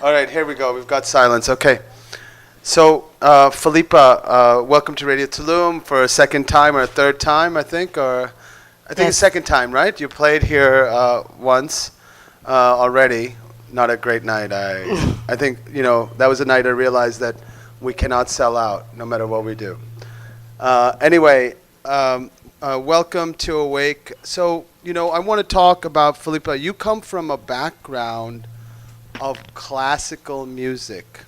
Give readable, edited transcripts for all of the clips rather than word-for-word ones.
All right, here we go. We've got silence. Okay. So, Felipa, welcome to Radio Tulum for a second time or a third time, I think, or I think a Yes. second time, right? You played here once already. Not a great night. I think that was a night I realized that we cannot sell out no matter what we do. Anyway, welcome to Awake. So, I want to talk about Felipa. You come from a background of classical music.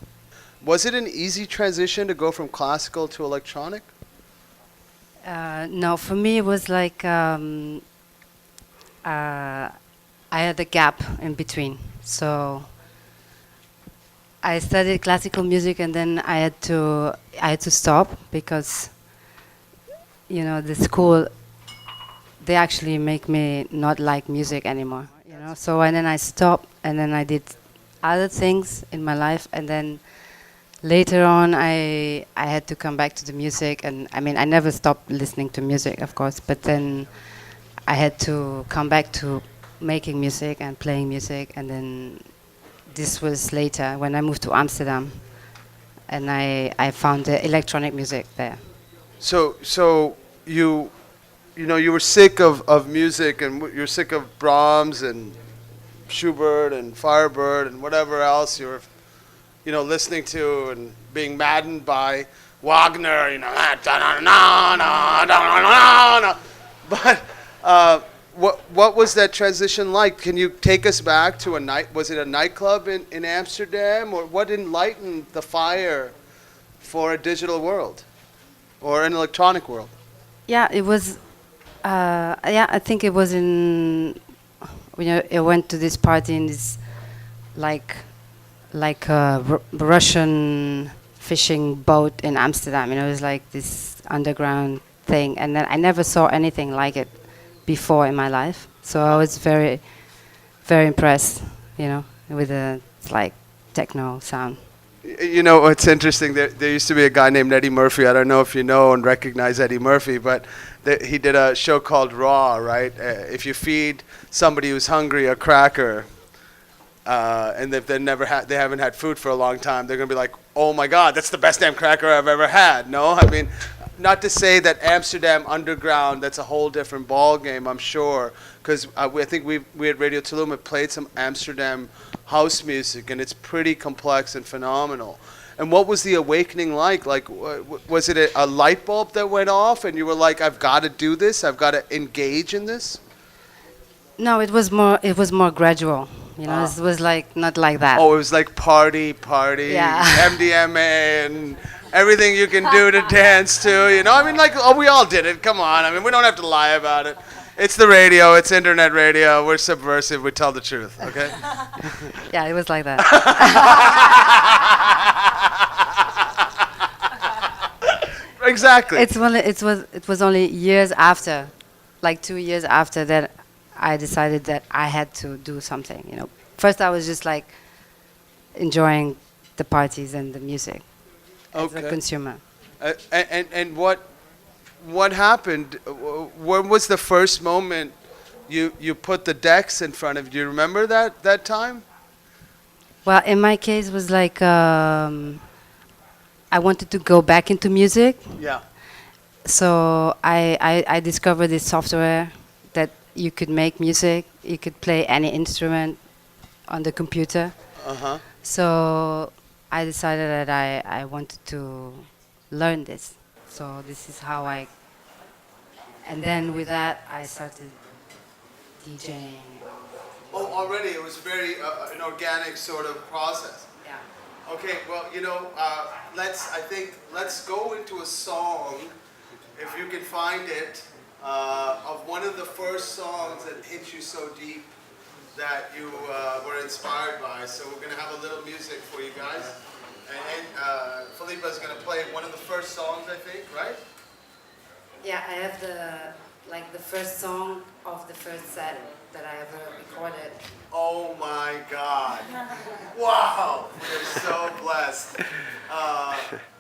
Was it an easy transition to go from classical to electronic? No, for me it was like I had a gap in between. So I studied classical music, and then I had to stop because the school, they actually make me not like music anymore. So and then I stopped, and then I did other things in my life, and then later on I had to come back to the music. And I mean, I never stopped listening to music, of course, but then I had to come back to making music and playing music. And then this was later when I moved to Amsterdam, and I found the electronic music there. So you were sick of music, and you're sick of Brahms and Schubert and Firebird and whatever else you were listening to, and being maddened by Wagner, But what was that transition like? Can you take us back to a night? Was it a nightclub in Amsterdam, or what enlightened the fire for a digital world or an electronic world? Yeah, it was. Yeah, I think it was in. I went to this party in this, like a Russian fishing boat in Amsterdam. It was like this underground thing, and then I never saw anything like it before in my life. So I was very, very impressed, with the like techno sound. It's interesting. There used to be a guy named Eddie Murphy. I don't know if you know and recognize Eddie Murphy, but he did a show called Raw, right? If you feed somebody who's hungry a cracker, and if they haven't had food for a long time, they're gonna be like, "Oh my God, that's the best damn cracker I've ever had." No, I mean, not to say that Amsterdam underground, that's a whole different ball game, I'm sure, because I think we at Radio Tulum have played some Amsterdam house music, and it's pretty complex and phenomenal. And what was the awakening like? Like, was it a light bulb that went off, and you were like, "I've got to do this. I've got to engage in this"? No, it was more gradual. It was like not like that. Oh, it was like party, Yeah. MDMA, and everything you can do to dance to. I mean, like, we all did it. Come on. I mean, we don't have to lie about it. It's the radio. It's internet radio. We're subversive. We tell the truth. Okay. Yeah, it was like that. Exactly. It was only years after, like 2 years after that, I decided that I had to do something. First I was just like enjoying the parties and the music as a consumer. And what happened? When was the first moment you put the decks in front of you? Do you remember that time? Well, in my case, it was like I wanted to go back into music. Yeah. So I discovered this software that you could make music. You could play any instrument on the computer. Uh-huh. So I decided that I wanted to learn this. So this is how and then with that I started DJing. Oh, already it was very an organic sort of process. Yeah. Okay, well, let's go into a song, if you can find it, of one of the first songs that hit you so deep that you were inspired by. So we're going to have a little music for you guys. And Felipa's going to play one of the first songs, I think, right? Yeah, I have the first song of the first set that I ever recorded. Oh my God. Wow. We're so blessed.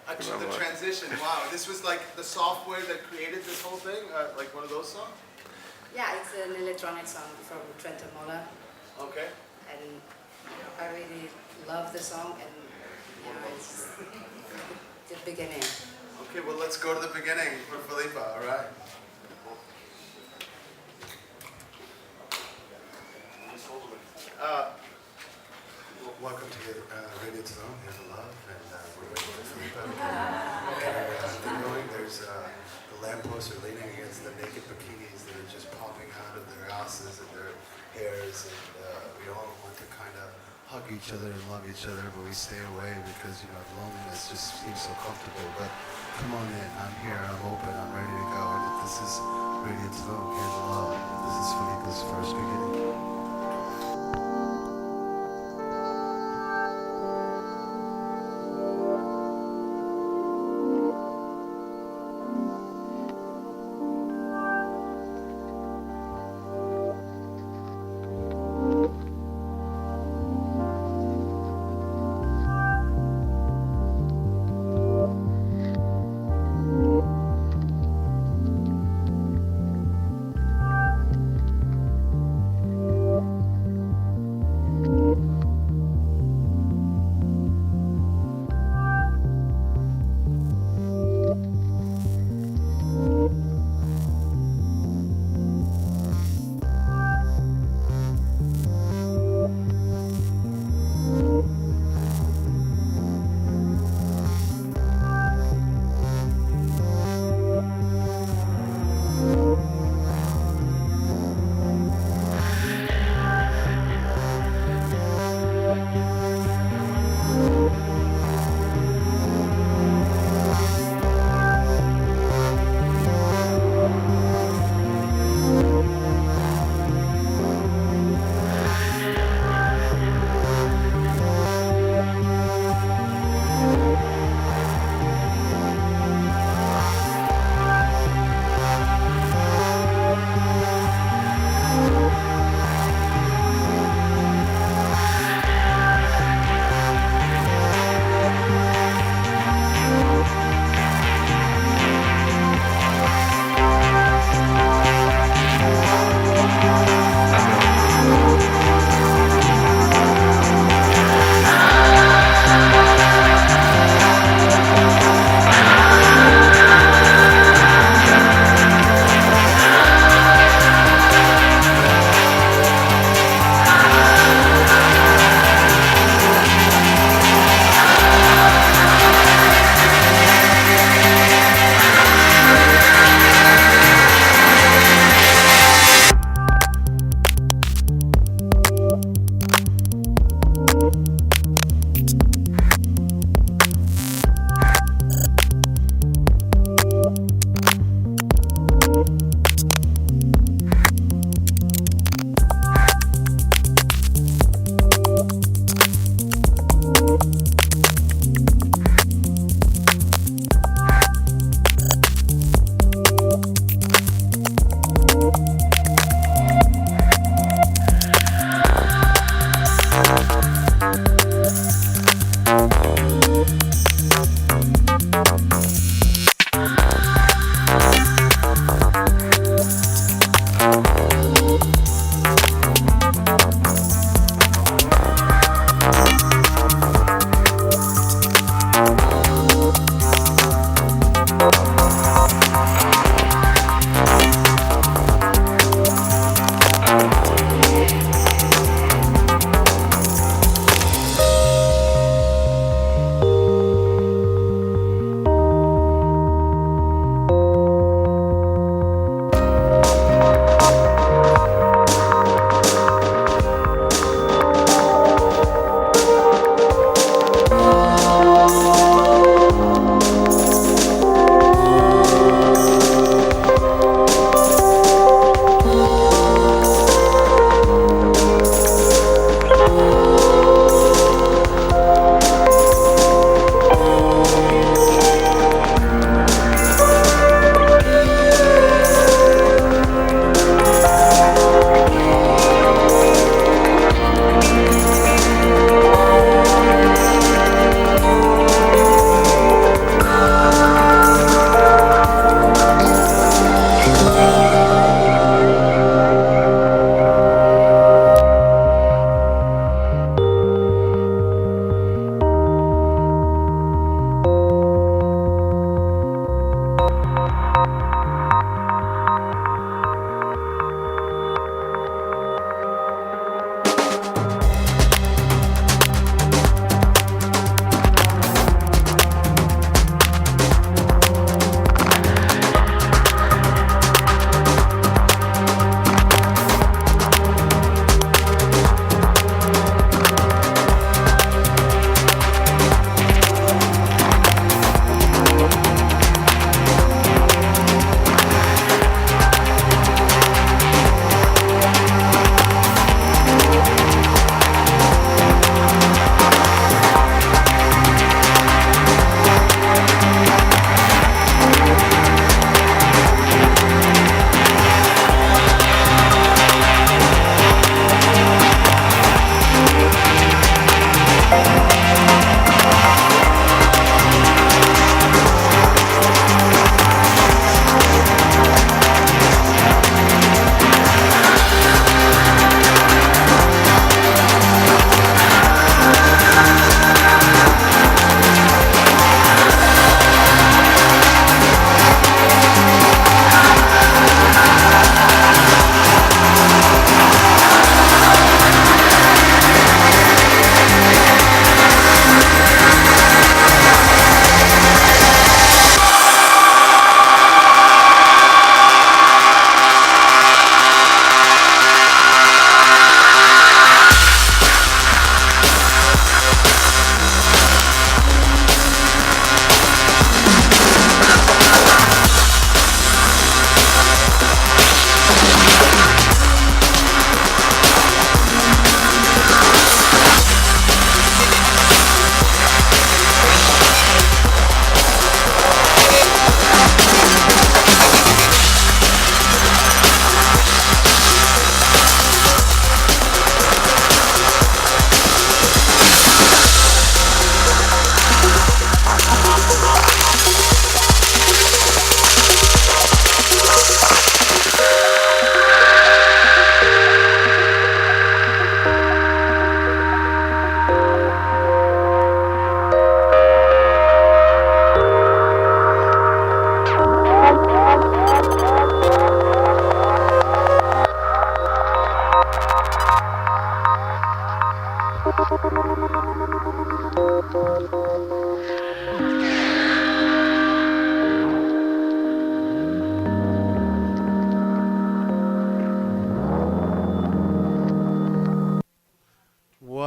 The transition, wow. This was like the software that created this whole thing? Like one of those songs? Yeah, it's an electronic song from Trent Moller. Okay. And I really love the song, and it's the beginning. Okay, well, let's go to the beginning for Felipa, all right? Welcome to your Radio Tulum. Here's a love, and we're waiting for Felipa. They're going. There's the lampposts are leaning against the naked bikinis that are just popping out of their asses and their hairs, and we all want to kind of hug each other and love each other, but we stay away because loneliness just seems so comfortable. But come on in. I'm here. I'm open. I'm ready to go. And if this is Radio Tulum, here's a love. This is Felipa's first beginning.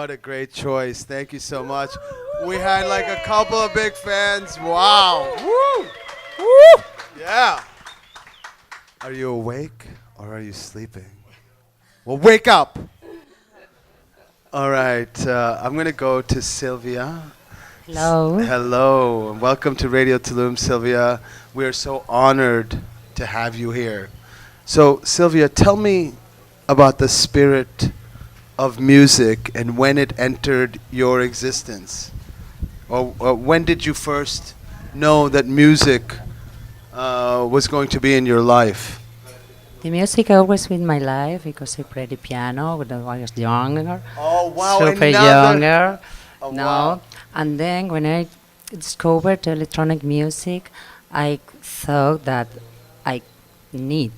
What a great choice. Thank you so much. We had like a couple of big fans. Wow. Woo! Woo! Yeah. Are you awake or are you sleeping? Well, wake up. All right. I'm going to go to Sylvia. Hello. Hello. And welcome to Radio Tulum, Sylvia. We are so honored to have you here. So, Sylvia, tell me about the spirit of music and when it entered your existence. Or when did you first know that music was going to be in your life? The music always been my life because I played the piano when I was younger, Oh, wow. super another- younger. Oh, No, wow. and then when I discovered electronic music, I thought that I need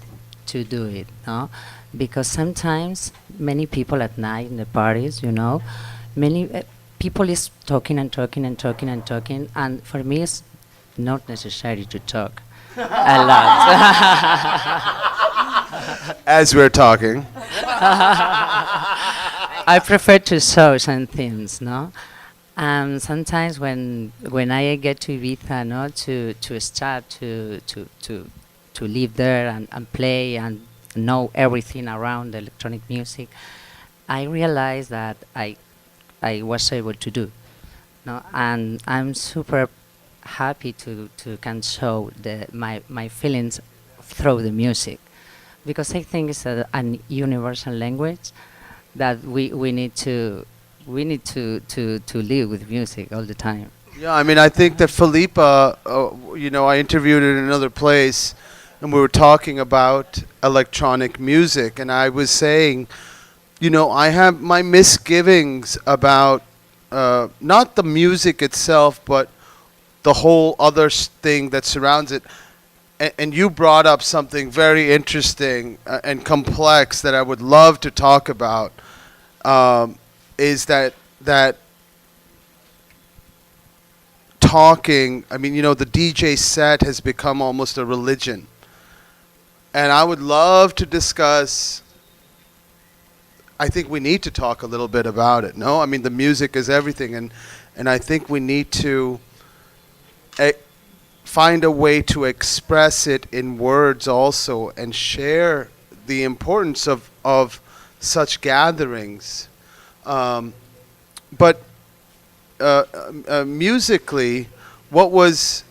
to do it. No, because sometimes many people at night in the parties, many people is talking and talking and talking and talking, and for me it's not necessary to talk a lot. As we're talking. I prefer to show some things, no? And sometimes when I get to Ibiza, no, to start to live there and play and know everything around electronic music, I realized that I was able to do, no, and I'm super happy to can show my feelings through the music, because I think it's an universal language that we need to live with music all the time. Yeah, I mean, I think that Felipa, I interviewed her in another place, and we were talking about electronic music, and I was saying, I have my misgivings about not the music itself, but the whole other thing that surrounds it. And you brought up something very interesting and complex that I would love to talk about. Is that talking? I mean, the DJ set has become almost a religion, and I would love to discuss. I think we need to talk a little bit about it. No, I mean the music is everything, and I think we need to find a way to express it in words also, and share the importance of such gatherings. But musically, what was,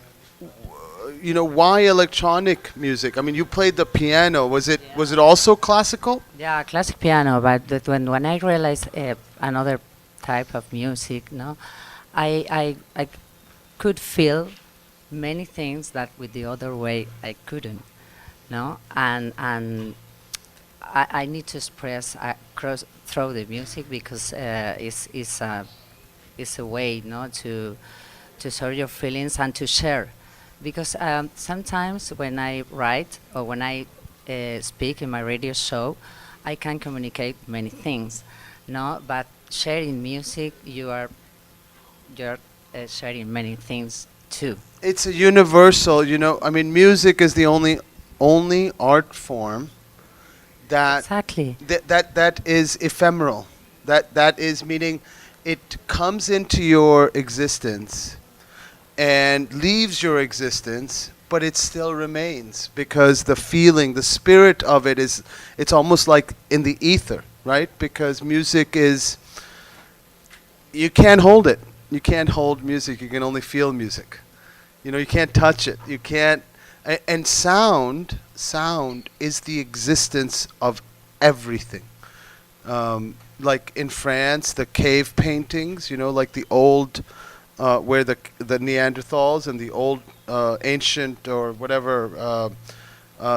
why electronic music? I mean, you played the piano. Was it also classical? Yeah, classic piano, but when I realized another type of music, no, I could feel many things that with the other way I couldn't, no, and I need to express through the music, because it's a way, no, to show your feelings and to share, because sometimes when I write or when I speak in my radio show, I can communicate many things, no, but sharing music, you're sharing many things too. It's a universal, I mean, music is the only art form that Exactly. that is ephemeral. That is meaning it comes into your existence and leaves your existence, but it still remains, because the feeling, the spirit of it is, it's almost like in the ether, right? Because music is, you can't hold it. You can't hold music. You can only feel music. You can't touch it. You can't. And sound is the existence of everything. Like in France, the cave paintings, like the old, where the Neanderthals and the old ancient or whatever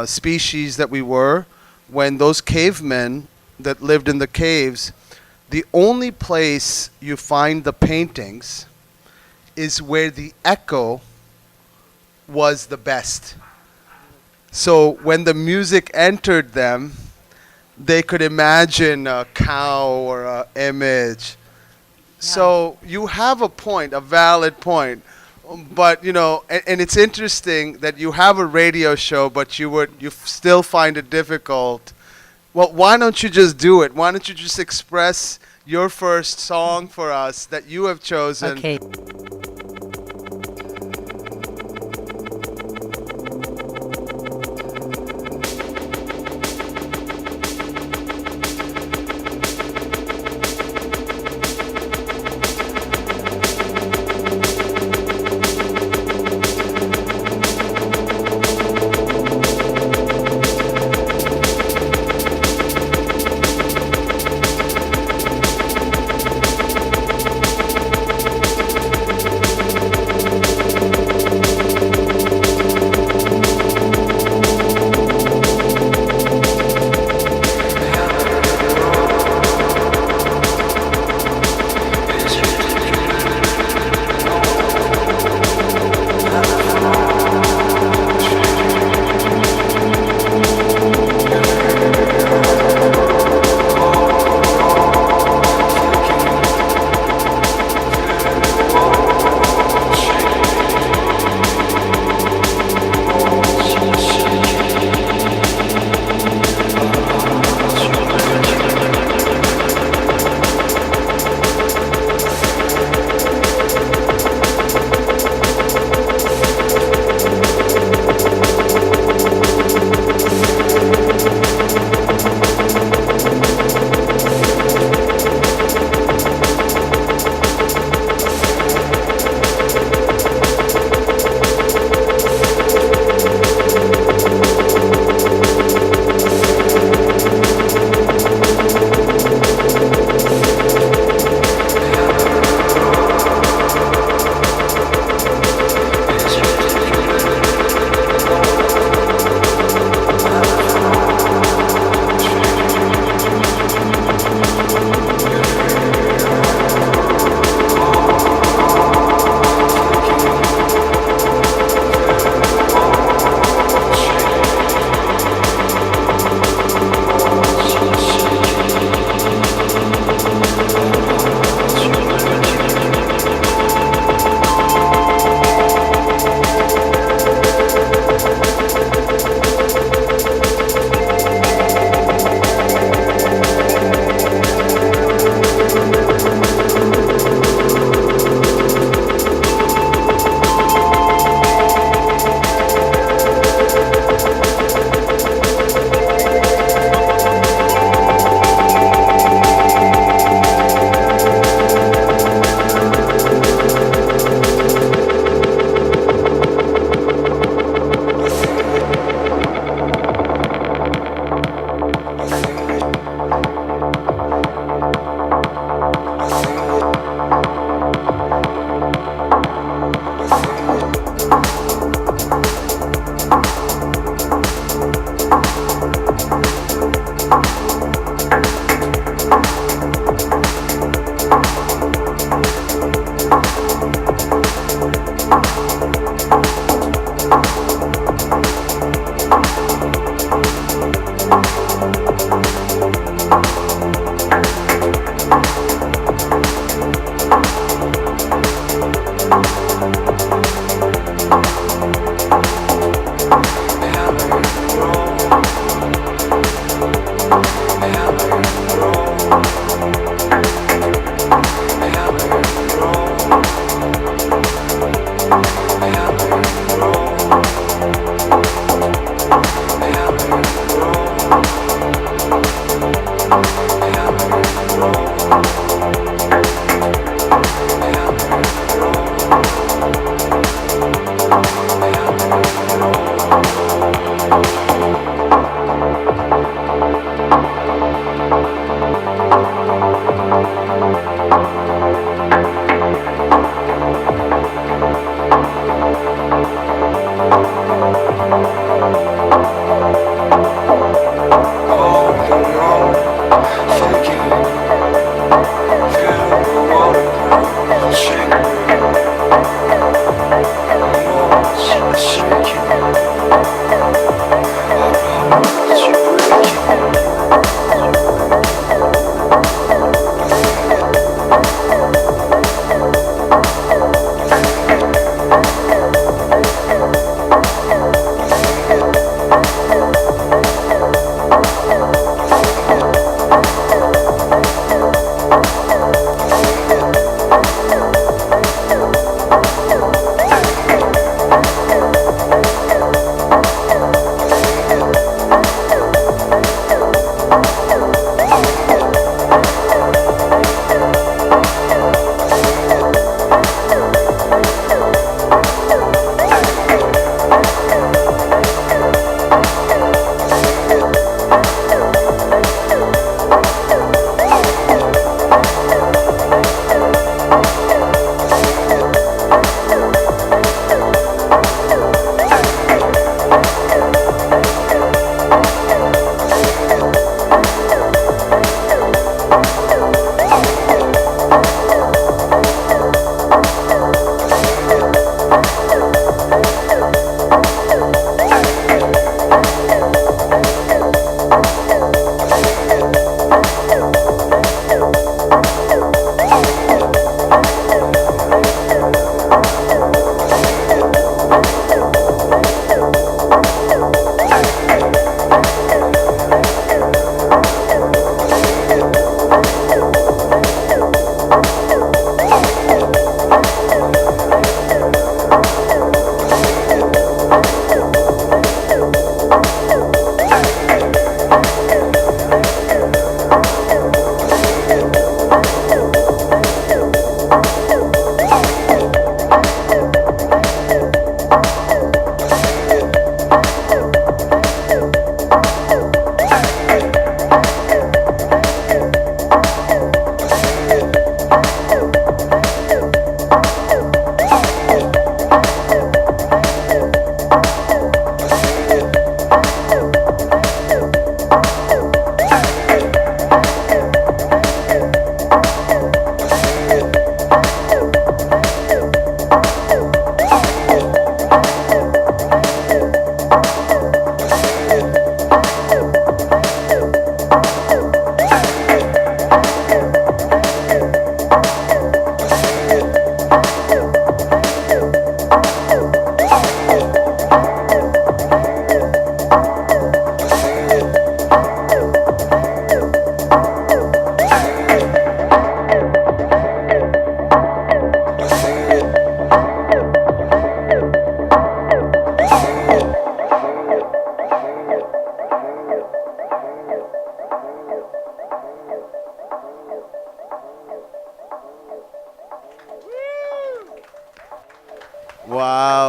species that we were, when those cavemen that lived in the caves, the only place you find the paintings is where the echo was the best. So when the music entered them, they could imagine a cow or an image. So you have a point, a valid point. But, and it's interesting that you have a radio show, but you still find it difficult. Well, why don't you just do it? Why don't you just express your first song for us that you have chosen. Okay.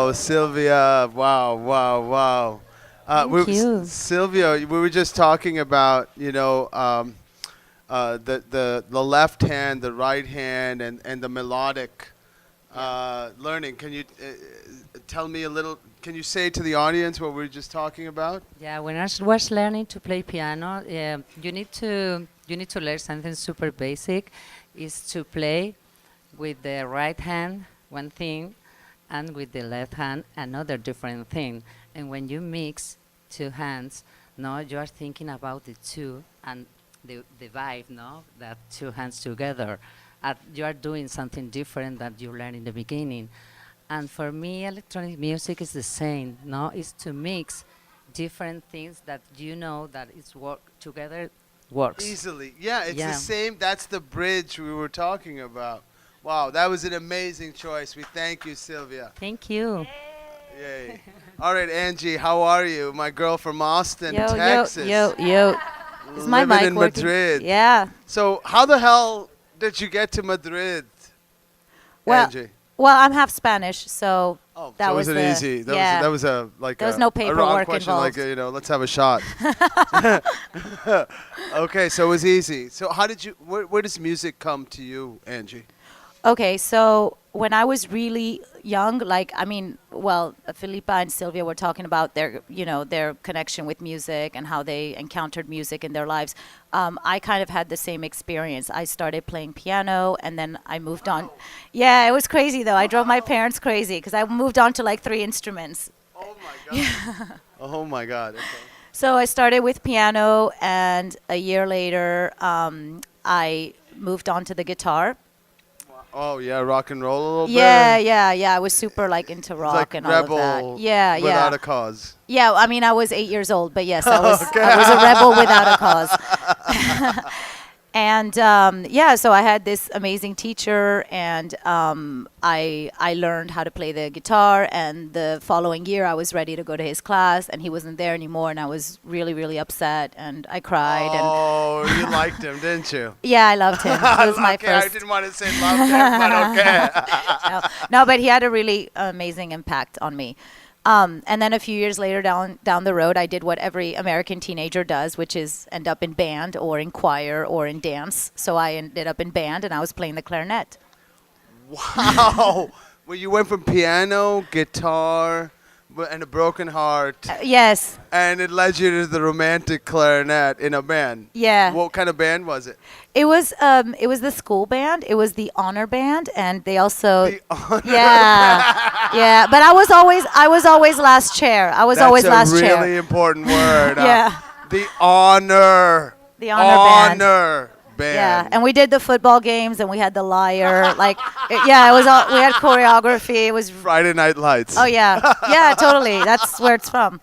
Wow, Sylvia. Wow, wow, wow. Thank you. Sylvia, we were just talking about, the left hand, the right hand, and the melodic learning. Can you tell me a little? Can you say to the audience what we were just talking about? Yeah, when was learning to play piano, you need to learn something super basic, is to play with the right hand one thing, and with the left hand another different thing. And when you mix two hands, no, you are thinking about the two and the vibe, no, that two hands together. You are doing something different that you learned in the beginning. And for me, electronic music is the same, no? It's to mix different things that you know that it's work together works. Easily. Yeah, it's the Yeah. same. That's the bridge we were talking about. Wow, that was an amazing choice. We thank you, Sylvia. Thank you. Yay. All right, Angie, how are you? My girl from Austin, Yo, Texas. yo. Is my Living mic in working? Madrid. Yeah. So, how the hell did you get to Madrid, Well, Angie? well, I'm half Spanish, so Oh, that so was was it the- easy? yeah. That was a like There was a, no a wrong paperwork question, involved. like let's have a shot. Okay, so it was easy. So how did you? Where does music come to you, Angie? okay. So when I was really young, Felipa and Sylvia were talking about their connection with music and how they encountered music in their lives. I kind of had the same experience. I started playing piano, and then I moved on. Yeah, it was crazy though. I drove my parents crazy because I moved on to like 3 instruments. Oh my god. Oh my god. Okay. So I started with piano, and a year later, I moved on to the guitar. Oh yeah, rock and roll a little Yeah, bit. yeah. I was super like into It's rock like and all rebel of that. Yeah, without yeah. a cause. Yeah, I mean, I was 8 years old, but yes, I was a rebel without a cause. And so I had this amazing teacher, and I learned how to play the guitar. And the following year, I was ready to go to his class, and he wasn't there anymore, and I was really, really upset, and I cried. Oh, you liked him, didn't you? Yeah, I loved him. He was my Okay, I first. didn't want to say loved him, but okay. No, but he had a really amazing impact on me. And then a few years later down the road, I did what every American teenager does, which is end up in band or in choir or in dance. So I ended up in band, and I was playing the clarinet. Wow. Well, you went from piano, guitar, and a broken heart, Yes. and it led you to the romantic clarinet in a band. Yeah. What kind of band was it? It was the school band. It was the honor band, and they also The honor yeah, yeah. But I was always last chair. I was always last That's a chair. really important word. Yeah. The honor. The honor band. Honor band. Yeah, and we did the football games, and we had the lyre. It was all. We had choreography. It was. Friday Night Lights. Oh yeah, yeah, totally. That's where it's from.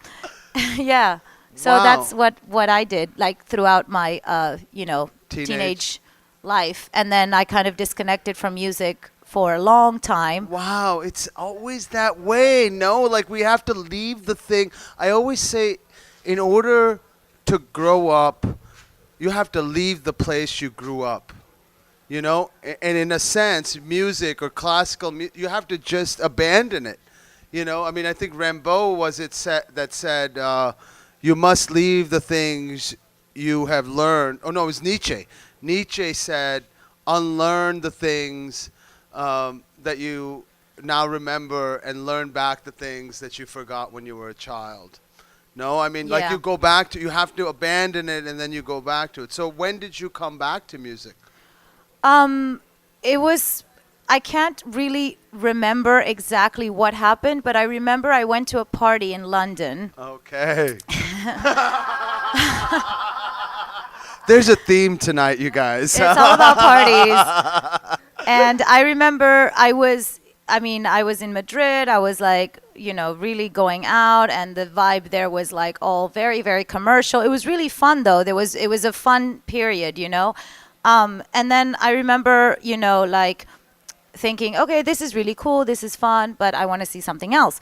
Yeah. So Wow. that's what I did like throughout my Teenage. life, and then I kind of disconnected from music for a long time. Wow, it's always that way. No, like we have to leave the thing. I always say, in order to grow up, you have to leave the place you grew up. You know, and in a sense, music or classical, you have to just abandon it. You know, I mean, I think Rimbaud that said, you must leave the things you have learned. Oh no, it was Nietzsche. Nietzsche said, unlearn the things that you now remember and learn back the things that you forgot when you were a child. No, I mean, like Yeah. you have to abandon it and then you go back to it. So when did you come back to music? It was. I can't really remember exactly what happened, but I remember I went to a party in London. Okay. There's a theme tonight, you guys. It's all about parties. And I remember I was in Madrid. I was like, really going out, and the vibe there was like all very, very commercial. It was really fun though. It was a fun period, And then I remember, like thinking, okay, this is really cool. This is fun, but I want to see something else.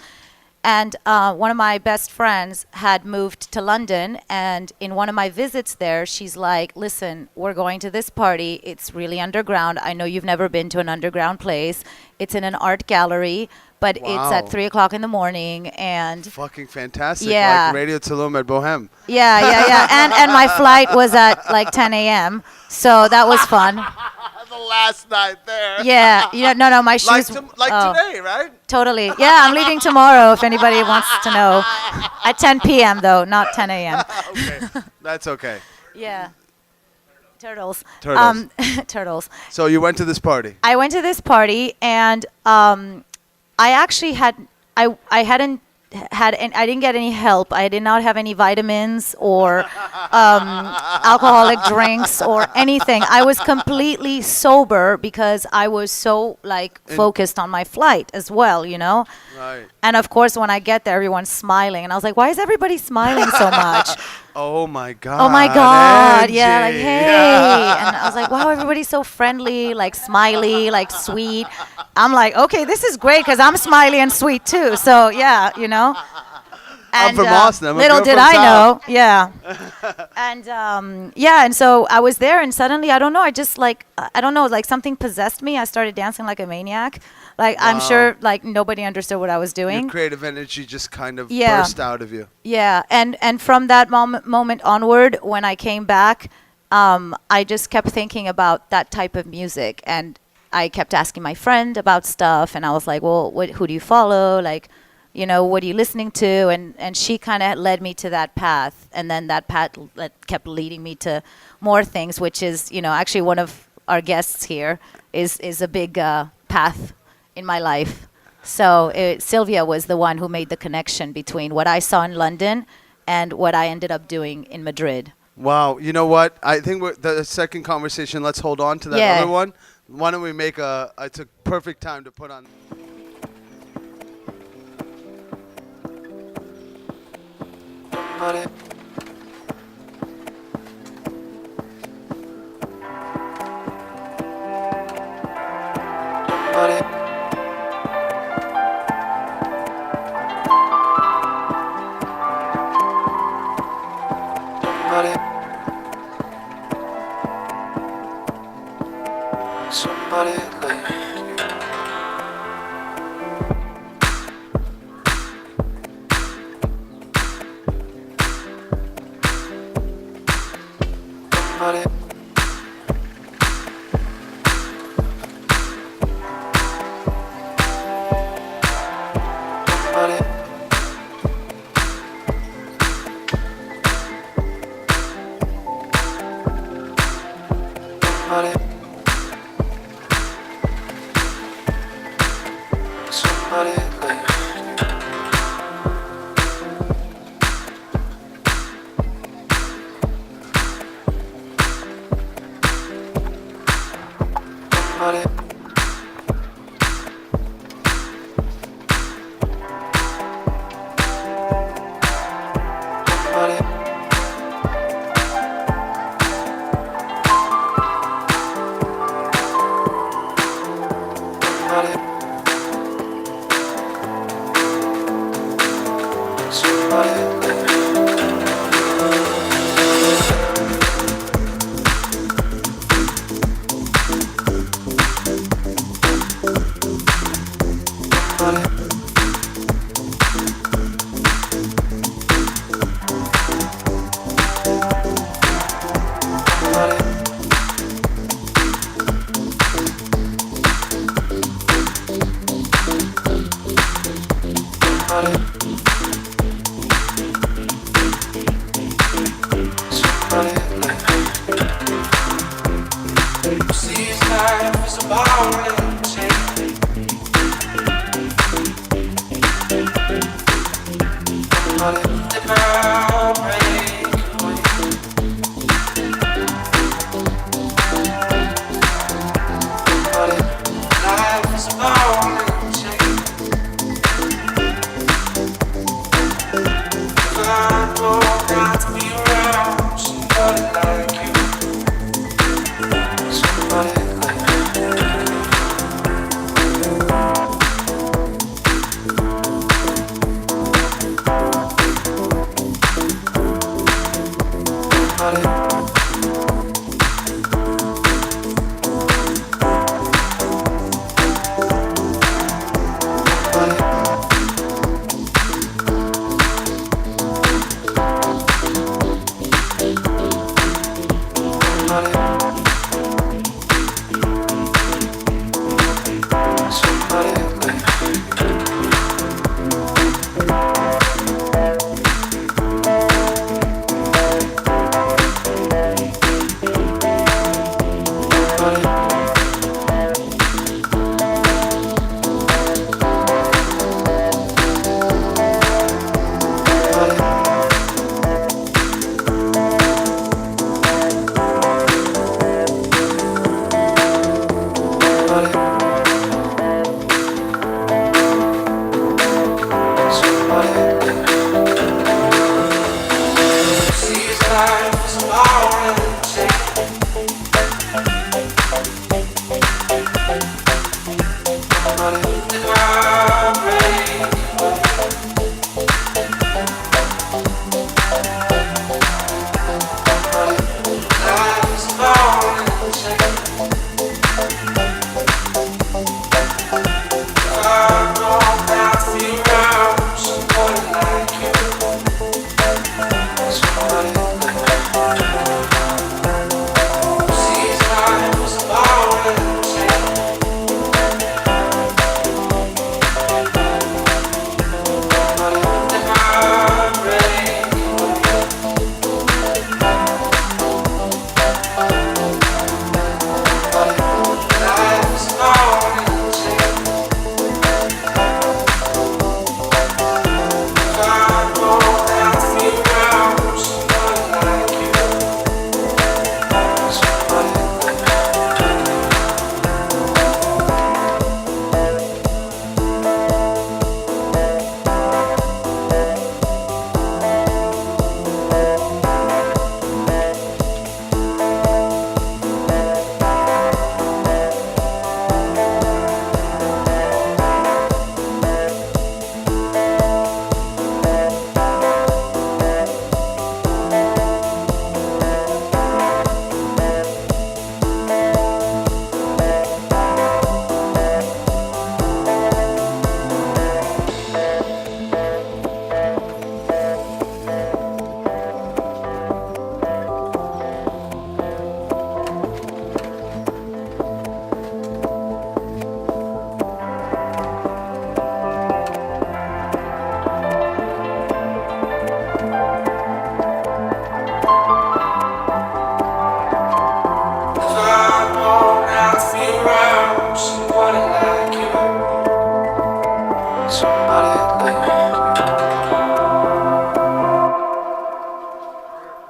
And one of my best friends had moved to London, and in one of my visits there, she's like, listen, we're going to this party. It's really underground. I know you've never been to an underground place. It's in an art gallery, but it's at Wow. 3 o'clock in the morning, and Fucking fantastic. Yeah. Like Radio Tulum at Bohem. yeah, and my flight was at like 10 a.m. So that was fun. The last night there. Yeah, no, my Like, shoes. like oh, today, right? Totally. Yeah, I'm leaving tomorrow. If anybody wants to know, at 10 p.m. though, not 10 a.m. Okay. That's okay. Yeah. Turtles. Turtles. Turtles. So you went to this party. I went to this party, and I actually I hadn't had I didn't get any help. I did not have any vitamins or alcoholic drinks or anything. I was completely sober because I was so like focused on my flight as well, you know. Right. And of course, when I get there, everyone's smiling, and I was like, "Why is everybody smiling so much?" Oh my God. Oh my God! Yeah, like Angie. hey, and I was like, "Wow, everybody's so friendly, like smiley, like sweet." I'm like, "Okay, this is great because I'm smiley and sweet too." So yeah, you know. I'm And, from Austin. I'm a little girl did from I South. know, yeah. And yeah, and so I was there, and suddenly I don't know, I just like I don't know, like something possessed me. I started dancing like a maniac. Like I'm Wow. sure like nobody understood what I was doing. Your creative energy just kind of Yeah. burst out of you. Yeah, and from that moment onward, when I came back, I just kept thinking about that type of music, and I kept asking my friend about stuff, and I was like, well, who do you follow? Like, you know, what are you listening to? And she kind of led me to that path, and then that path kept leading me to more things, which is, you know, actually one of our guests here is a big path in my life. So Sylvia was the one who made the connection between what I saw in London and what I ended up doing in Madrid. Wow. You know what? I think the second conversation, let's hold on to that Yeah. other one. Why don't we make it's a perfect time to put on. Somebody like somebody. Somebody. Somebody. Somebody like somebody. Somebody. Somebody. Somebody like somebody. Somebody. Somebody. Somebody like sees life as a ball and chain. Somebody never break away. Somebody life is a ball and chain. I know not to be around somebody like you. Somebody like somebody. Somebody.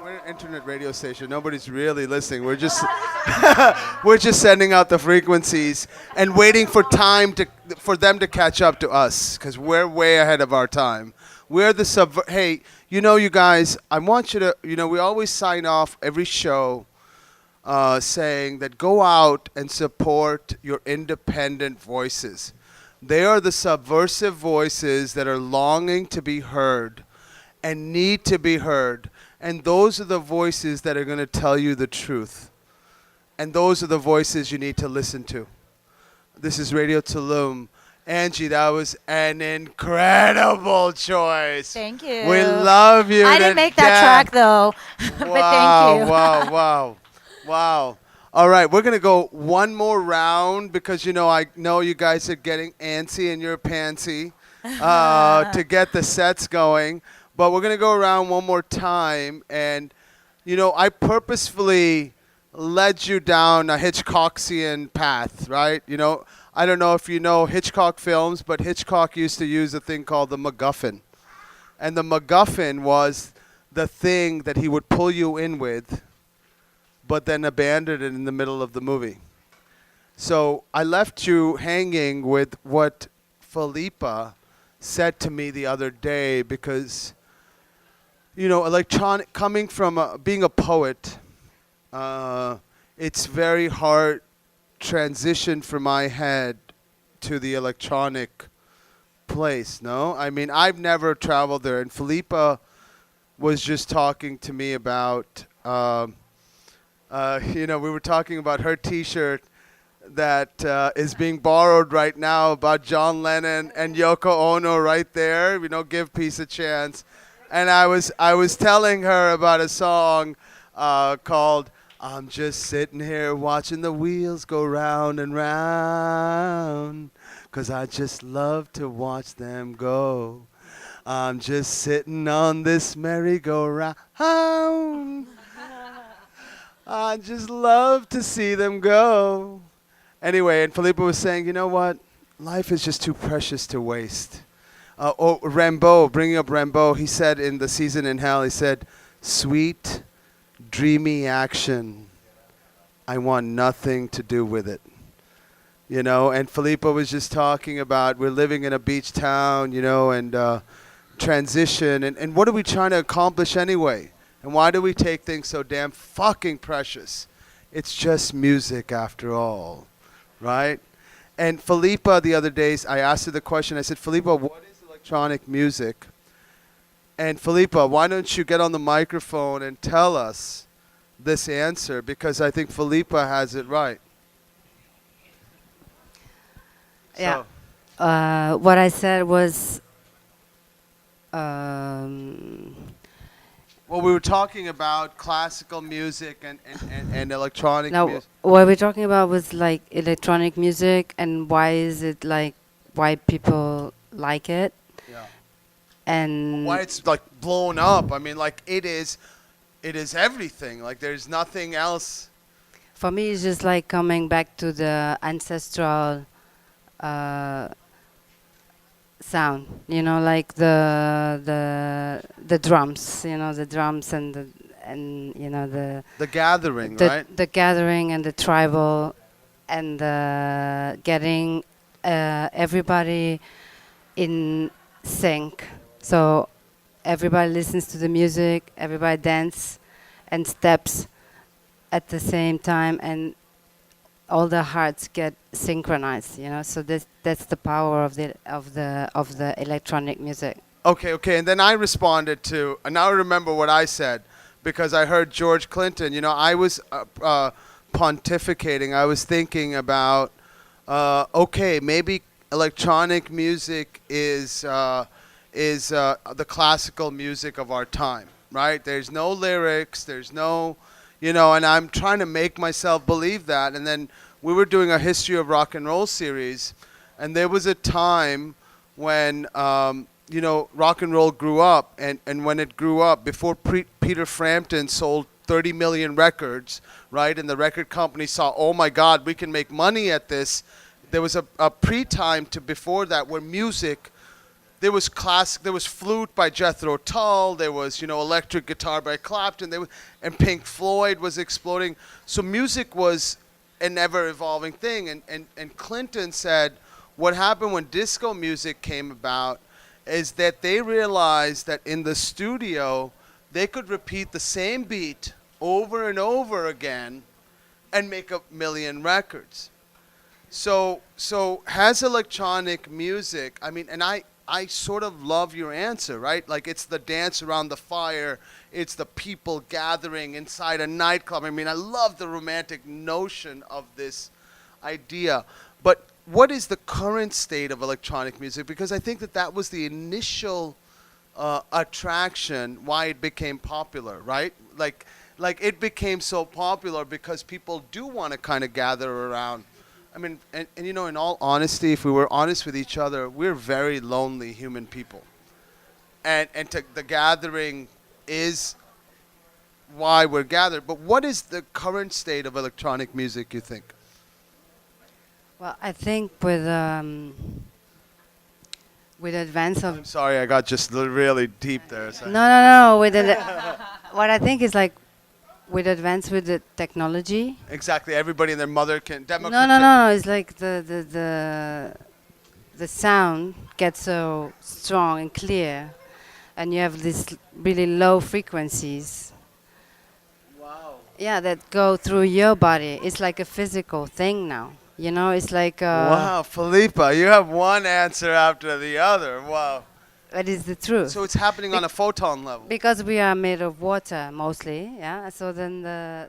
We're an internet radio station. Nobody's really listening. We're just we're just sending out the frequencies and waiting for for them to catch up to us because we're way ahead of our time. We're the Hey, you guys. I want you to. We always sign off every show saying that go out and support your independent voices. They are the subversive voices that are longing to be heard and need to be heard. And those are the voices that are going to tell you the truth. And those are the voices you need to listen to. This is Radio Tulum. Angie, that was an incredible choice. Thank you. We love you. I didn't make that track though, but thank you. Wow. All right, we're going to go one more round because, I know you guys are getting antsy and you're pantsy to get the sets going. But we're going to go around one more time. And, I purposefully led you down a Hitchcockian path, right? I don't know if you know Hitchcock films, but Hitchcock used to use a thing called the MacGuffin. And the MacGuffin was the thing that he would pull you in with, but then abandon it in the middle of the movie. So I left you hanging with what Felipa said to me the other day because, electronic, coming from being a poet, it's very hard transition from my head to the electronic place, no? I mean, I've never traveled there, and Felipa was just talking to me about, we were talking about her T-shirt that is being borrowed right now about John Lennon and Yoko Ono right there, give peace a chance. And I was telling her about a song called I'm just sitting here watching the wheels go round and round, 'cause I just love to watch them go. I'm just sitting on this merry-go-round. I just love to see them go. Anyway, and Filippo was saying, you know what? Life is just too precious to waste. Rimbaud, bringing up Rimbaud, he said in The Season in Hell, he said, sweet, dreamy action. I want nothing to do with it. You know, and Filippo was just talking about we're living in a beach town, you know, and transition. And what are we trying to accomplish anyway? And why do we take things so damn fucking precious? It's just music after all, right? And Filippa the other days, I asked her the question, I said, Filippa, what is electronic music? And Filippa, why don't you get on the microphone and tell us this answer? Because I think Filippa has it right. Yeah. What I said was, Well, we were talking about classical music and electronic no, music. what we're talking about was like electronic music and why is it like, why people like it. Yeah. And Why it's like blown up. I mean, like it is everything. Like there's nothing else. for me, it's just like coming back to the ancestral sound, you know, like the drums, you know, the drums and you know The gathering, right? the gathering and the tribal and the getting everybody in sync. So everybody listens to the music, everybody dance and steps at the same time, and all the hearts get synchronized, you know. So that's the power of the electronic music. Okay. And then I responded to, and now I remember what I said, because I heard George Clinton. You know, I was pontificating. I was thinking about, okay, maybe electronic music is the classical music of our time, right? There's no lyrics. There's no, you know, and I'm trying to make myself believe that. And then we were doing a history of rock and roll series, and there was a time when, you know, rock and roll grew up, and when it grew up, before Peter Frampton sold 30 million records, right, and the record company saw, oh my God, we can make money at this. There was a pre-time to before that where music, there was classic, there was flute by Jethro Tull, there was, you know, electric guitar by Clapton, and Pink Floyd was exploding. So music was an ever-evolving thing. And Clinton said what happened when disco music came about is that they realized that in the studio they could repeat the same beat over and over again and make 1 million records. So has electronic music, I mean, and I sort of love your answer, right? Like it's the dance around the fire, it's the people gathering inside a nightclub. I mean, I love the romantic notion of this idea. But what is the current state of electronic music? Because I think that was the initial attraction why it became popular, right? Like it became so popular because people do want to kind of gather around. I mean, and you know, in all honesty, if we were honest with each other, we're very lonely human people. And the gathering is why we're gathered. But what is the current state of electronic music, you think? Well, I think with advance of I'm sorry, I got just really deep there. So. no with what I think is like with advance with the technology. Exactly, everybody and their mother can. No. It's like the sound gets so strong and clear, and you have these really low frequencies. Wow. Yeah, that go through your body. It's like a physical thing now. You know, it's like. Wow, Felipa, you have one answer after the other. Wow. That is the truth. So it's happening on a photon level. Because we are made of water mostly, yeah. So then the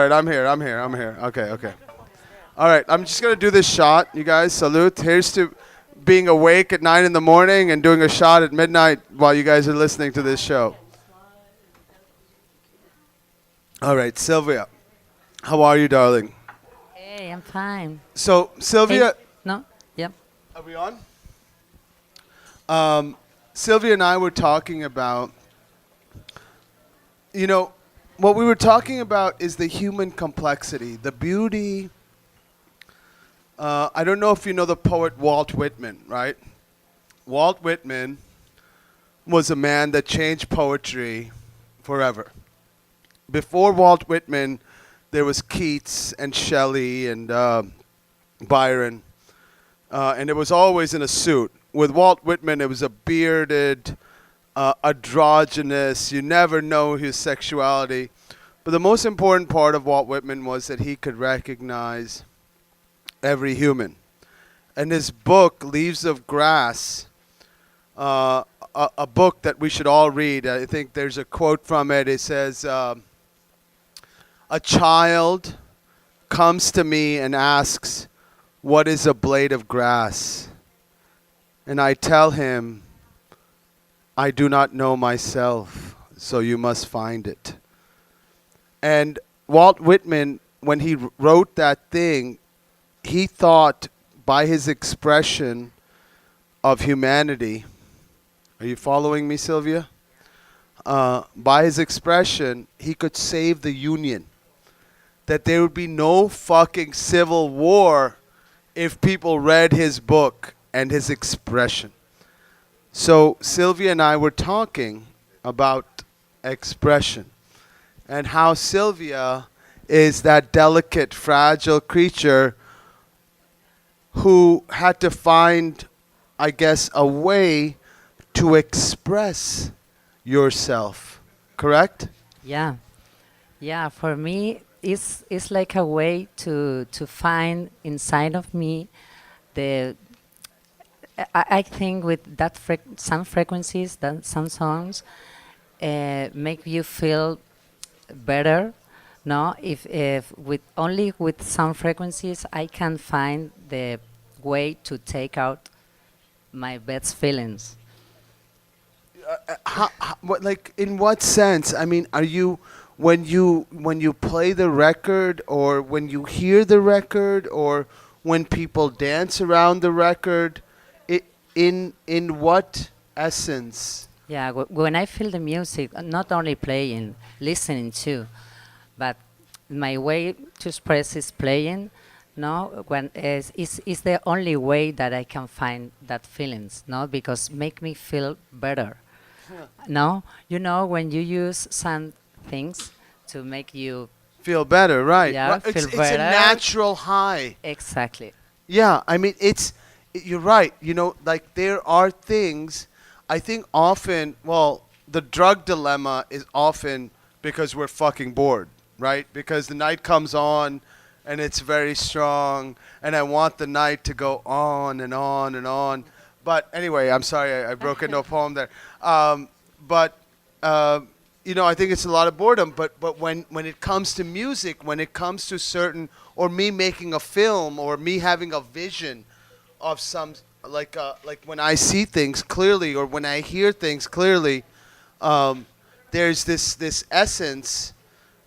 right, I'm here. I'm here. I'm here. Okay, okay. All right, I'm just gonna do this shot, you guys. Salute. Here's to being awake at 9 in the morning and doing a shot at midnight while you guys are listening to this show. All right, Sylvia, how are you, darling? Hey, I'm fine. So, Sylvia, Hey, no? Yep. are we on? Sylvia and I were talking about, you know, what we were talking about is the human complexity, the beauty. I don't know if you know the poet Walt Whitman, right? Walt Whitman was a man that changed poetry forever. Before Walt Whitman, there was Keats and Shelley and Byron, and it was always in a suit. With Walt Whitman, it was a bearded, androgynous, you never know his sexuality. But the most important part of Walt Whitman was that he could recognize every human. And his book, Leaves of Grass, a book that we should all read. I think there's a quote from it. It says, a child comes to me and asks, what is a blade of grass? And I tell him, I do not know myself, so you must find it. And Walt Whitman, when he wrote that thing, he thought by his expression of humanity, are you following me, Sylvia? By his expression, he could save the Union. That there would be no fucking civil war if people read his book and his expression. So Sylvia and I were talking about expression and how Sylvia is that delicate, fragile creature who had to find, I guess, a way to express yourself. Correct? Yeah. Yeah, for me, it's like a way to find inside of me the. I think with that some frequencies, that some songs, make you feel better. No, if with only with some frequencies, I can find the way to take out my best feelings. What, like, in what sense? I mean, are you when you play the record, or when you hear the record, or when people dance around the record? In what essence? Yeah, when I feel the music, not only playing, listening too, but my way to express is playing. No, when is the only way that I can find that feelings. No, because make me feel better. No, you know when you use some things to make you Feel better, right? Yeah, Right, feel it's a better. natural high. exactly. Yeah, I mean, you're right. You know, like, there are things, I think often, well, the drug dilemma is often because we're fucking bored, right? Because the night comes on and it's very strong, and I want the night to go on and on and on. But anyway, I'm sorry, I broke into a poem there. But, you know, I think it's a lot of boredom. But when it comes to music, when it comes to certain, or me making a film, or me having a vision of some, like when I see things clearly, or when I hear things clearly, there's this essence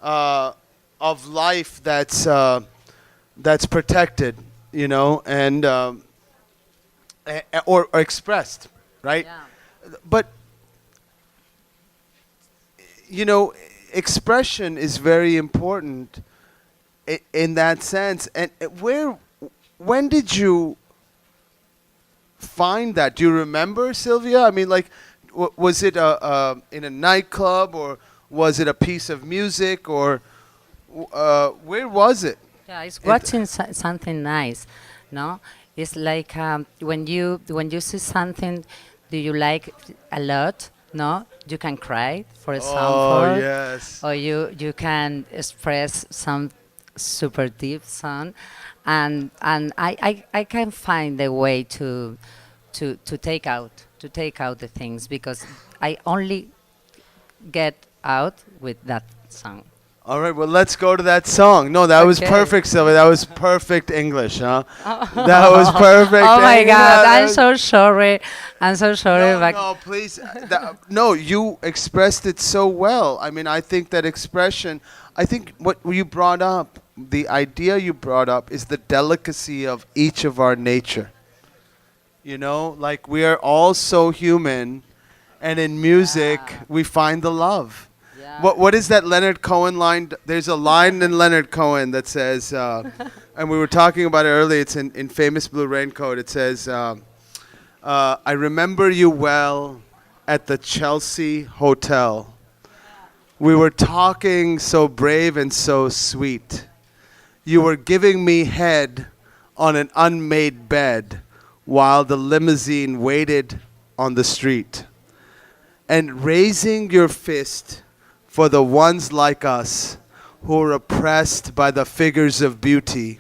of life that's protected, you know, and or expressed, right? Yeah. But you know, expression is very important in that sense. And when did you find that? Do you remember, Sylvia? I mean, like, was it in a nightclub, or was it a piece of music, or where was it? Yeah, it's watching something nice, no? It's like when you see something, do you like a lot? No, you can cry, for example. Oh, yes. Or you can express some super deep song, and I can find a way to take out the things, because I only get out with that song. All right, well, let's go to that song. No, that was Okay. perfect, Sylvia. That was perfect English, huh? That was perfect. Oh my English. God! That I'm was- so sorry. I'm so sorry. No, but no, please. No, you expressed it so well. I mean, I think that expression, I think what you brought up, the idea you brought up is the delicacy of each of our nature. You know, like we are all so human, and in music, Yeah. we find the love. Yeah. What is that Leonard Cohen line? There's a line in Leonard Cohen that says, and we were talking about it earlier. It's in Famous Blue Raincoat. It says, "I remember you well at the Chelsea Hotel. We were talking so brave and so sweet. You were giving me head on an unmade bed while the limousine waited on the street. And raising your fist for the ones like us who are oppressed by the figures of beauty.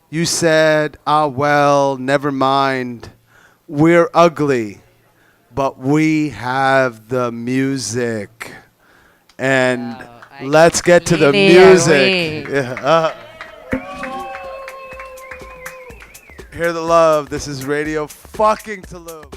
You said, ah, well, never mind. We're ugly, but we have the music." And Wow, I let's get to the completely music. agree. Yeah. Hear the love. This is Radio fucking Tulum.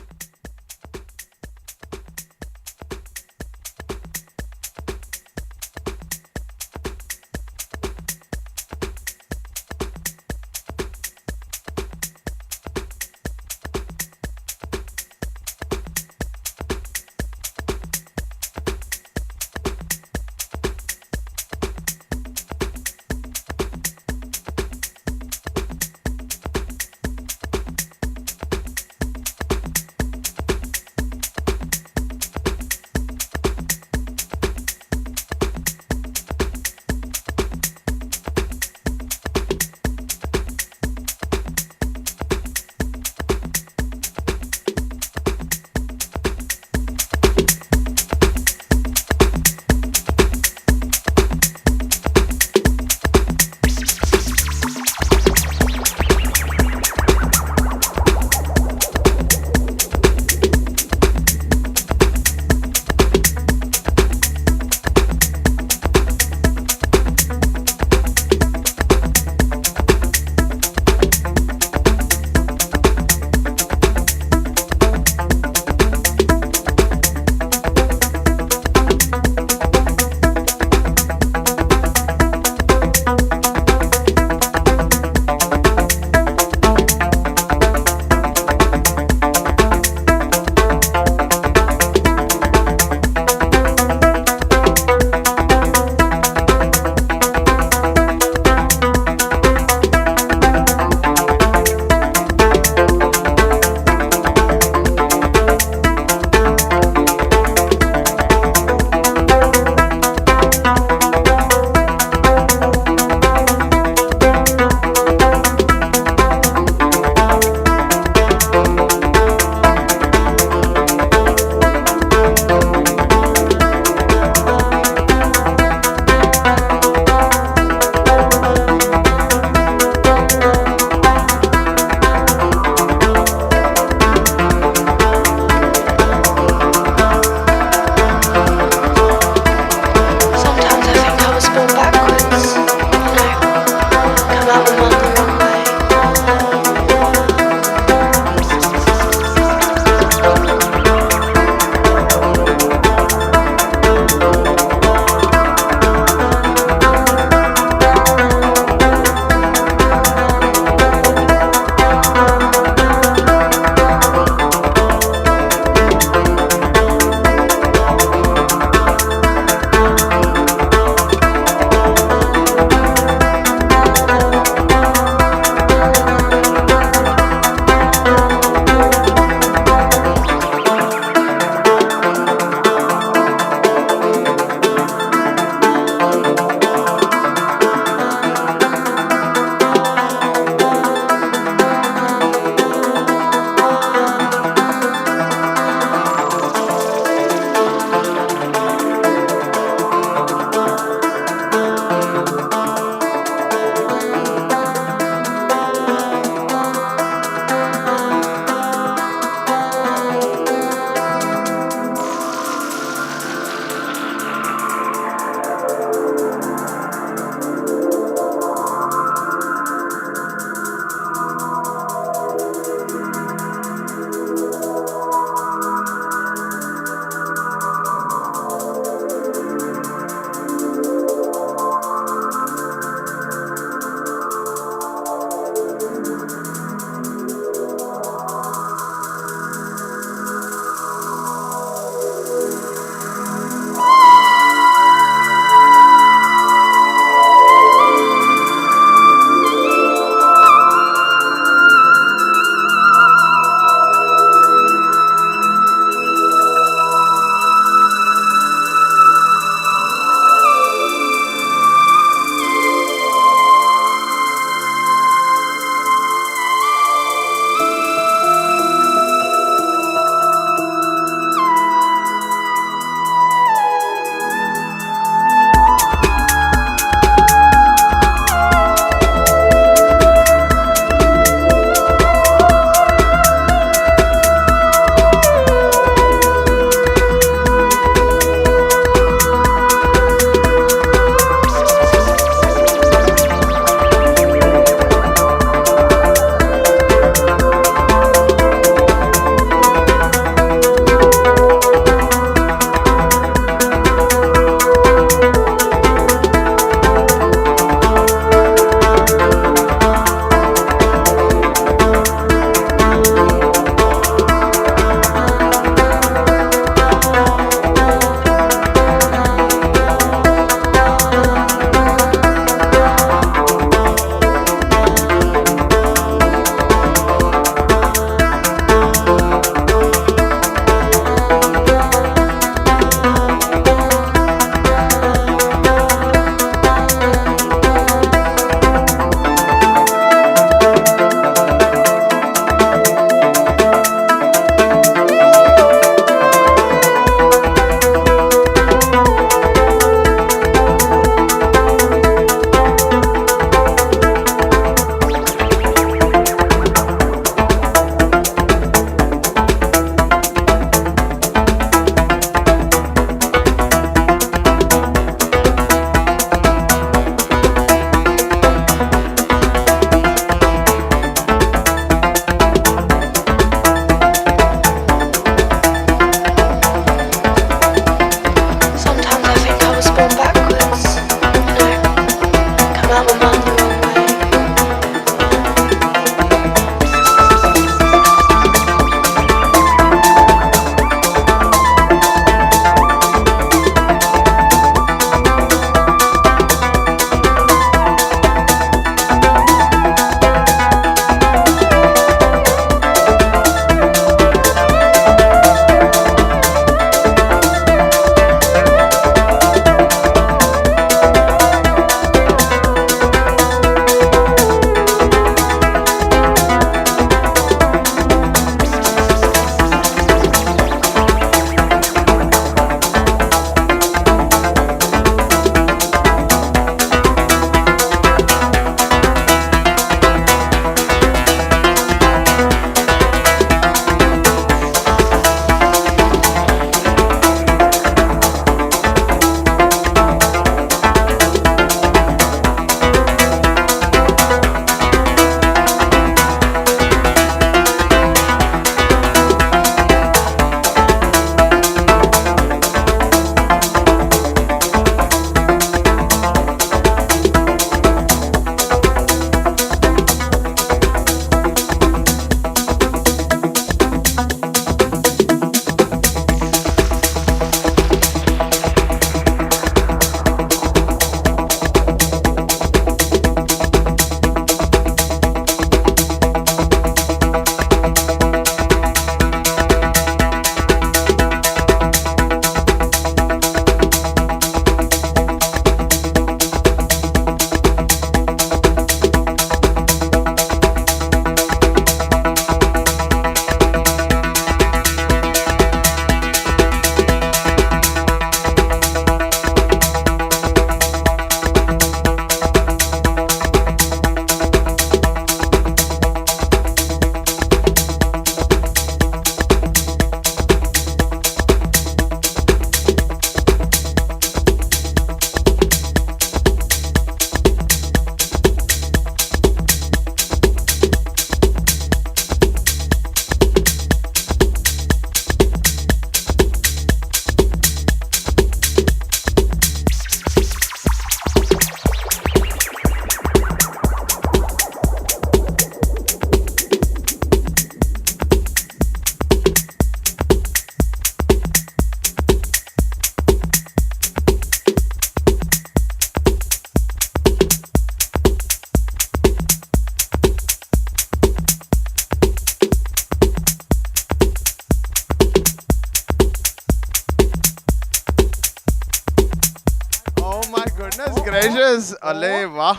gracious. Ale, wah.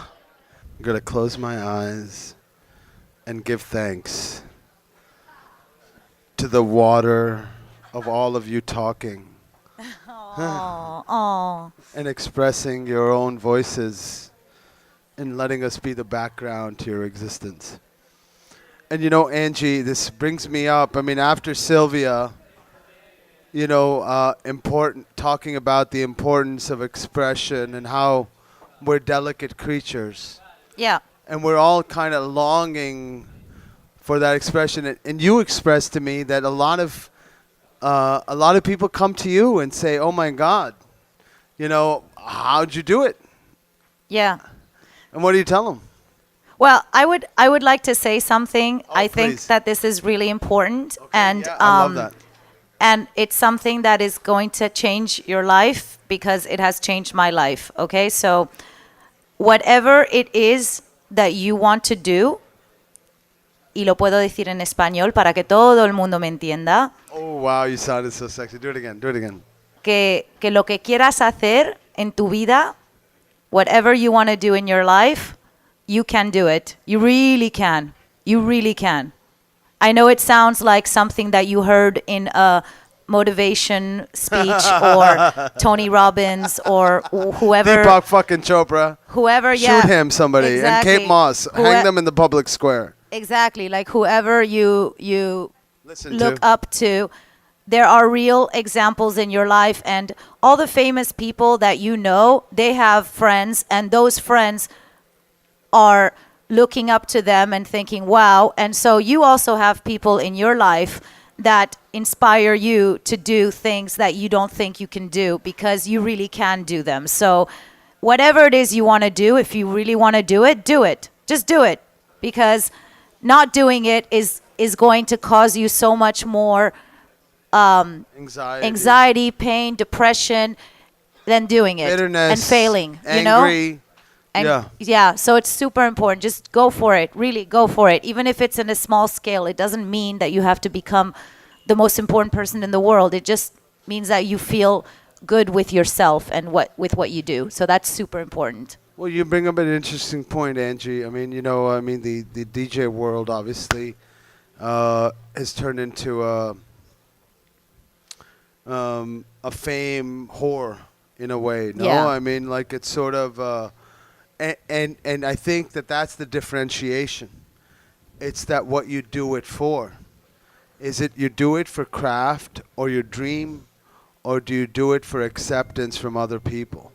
I'm going to close my eyes and give thanks to the water of all of you talking Oh. and expressing your own voices and letting us be the background to your existence. And Angie, this brings me up. I mean, after Sylvia, important talking about the importance of expression and how we're delicate creatures, Yeah. and we're all kind of longing for that expression. And you expressed to me that a lot of people come to you and say, "Oh my God, how'd you do it?" Yeah. And what do you tell them? Well, I would like to say something. Oh, I think please. that this is really important, and Yeah, I love that. and it's something that is going to change your life because it has changed my life. Okay, so whatever it is that you want to do, y lo puedo decir en español para que todo el mundo me entienda, Oh wow, you sounded so sexy. Do it again. Do it again. que lo que quieras hacer en tu vida, whatever you want to do in your life, you can do it. You really can. You really can. I know it sounds like something that you heard in a motivation speech or Tony Robbins or whoever. Deepak fucking Chopra. Whoever, yeah. Shoot him, somebody. Exactly. And Kate Moss. Hang them in the public square. Exactly. Like whoever you Listen look to. up to. There are real examples in your life, and all the famous people that you know, they have friends, and those friends are looking up to them and thinking, wow. And so you also have people in your life that inspire you to do things that you don't think you can do because you really can do them. So whatever it is you want to do, if you really want to do it, do it. Just do it, because not doing it is going to cause you so much more anxiety, pain, depression than doing it. Bitterness. And failing, Angry. And Yeah. so it's super important. Just go for it. Really go for it. Even if it's in a small scale, it doesn't mean that you have to become the most important person in the world. It just means that you feel good with yourself and with what you do. So that's super important. Well, you bring up an interesting point, Angie. I mean, the DJ world obviously has turned into a fame whore in a way. No, Yeah. I mean, like it's sort of, and I think that's the differentiation. It's that what you do it for. Is it you do it for craft or your dream, or do you do it for acceptance from other people?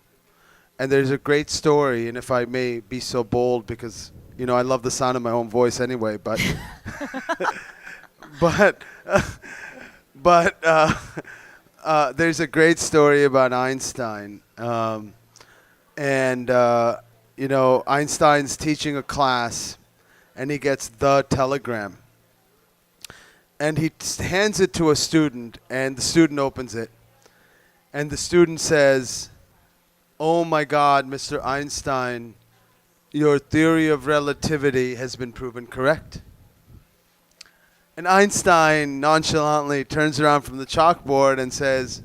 And there's a great story, and if I may be so bold, because I love the sound of my own voice anyway, but but there's a great story about Einstein, and Einstein's teaching a class, and he gets the telegram, and he hands it to a student, and the student opens it, and the student says, "Oh my God, Mr. Einstein, your theory of relativity has been proven correct." And Einstein nonchalantly turns around from the chalkboard and says,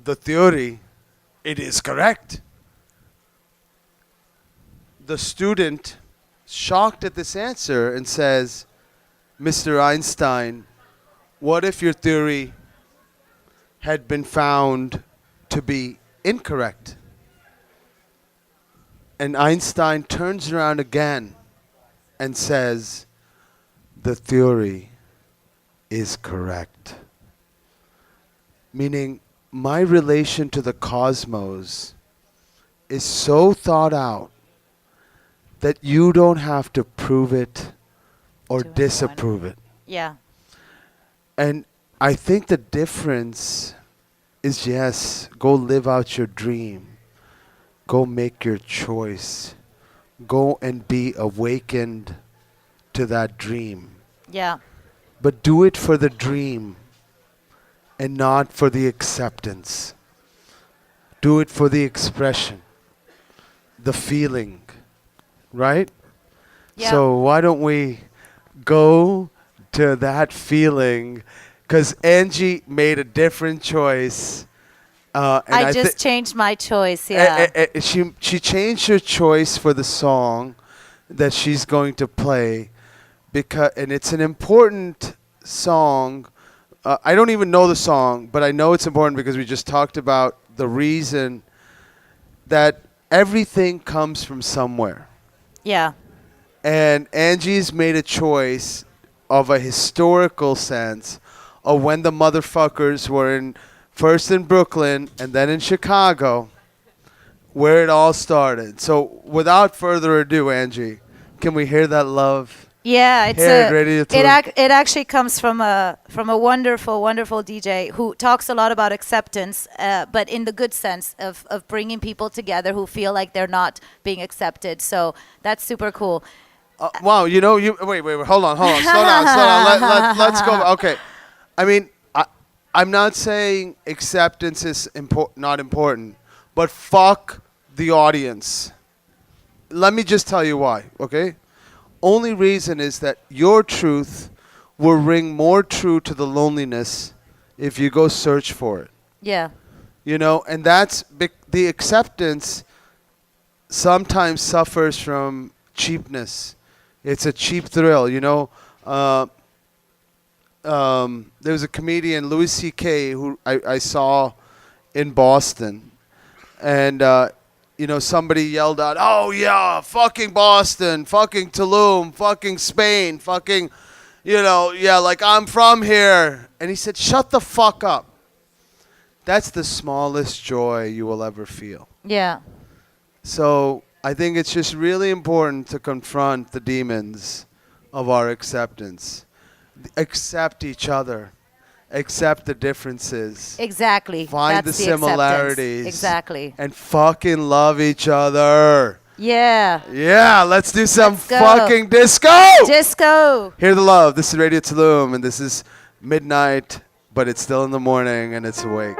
"The theory, it is correct." The student, shocked at this answer, and says, "Mr. Einstein, what if your theory had been found to be incorrect?" And Einstein turns around again and says, "The theory is correct." Meaning, my relation to the cosmos is so thought out that you don't have to prove it or To anyone. disapprove it. Yeah. And I think the difference is, yes, go live out your dream. Go make your choice. Go and be awakened to that dream. Yeah. But do it for the dream and not for the acceptance. Do it for the expression, the feeling, right? Yeah. So why don't we go to that feeling? Because Angie made a different choice And I just changed my choice. Yeah. she changed her choice for the song that she's going to play and it's an important song. I don't even know the song, but I know it's important because we just talked about the reason that everything comes from somewhere. Yeah. And Angie's made a choice of a historical sense of when the motherfuckers were first in Brooklyn and then in Chicago, where it all started. So without further ado, Angie, can we hear that love? Yeah, it's Here at Radio Tulum. it actually comes from a wonderful DJ who talks a lot about acceptance, but in the good sense of bringing people together who feel like they're not being accepted. So that's super cool. Wow, wait, hold on, slow down. Let's go. Okay, I mean, I'm not saying acceptance is not important, but fuck the audience. Let me just tell you why, okay? Only reason is that your truth will ring more true to the loneliness if you go search for it. Yeah. You know, and that's the acceptance sometimes suffers from cheapness. It's a cheap thrill, you know. There was a comedian, Louis C.K., who I saw in Boston. And, you know, somebody yelled out, "Oh, yeah, fucking Boston, fucking Tulum, fucking Spain, fucking, you know, yeah, like I'm from here." And he said, "Shut the fuck up. That's the smallest joy you will ever feel." Yeah. So I think it's just really important to confront the demons of our acceptance. Accept each other. Accept the differences. Exactly. Find That's the similarities. Exactly. And fucking love each other. Yeah. Yeah, let's do some Let's go. fucking disco. Disco. Hear the love. This is Radio Tulum, and this is midnight, but it's still in the morning, and it's awake.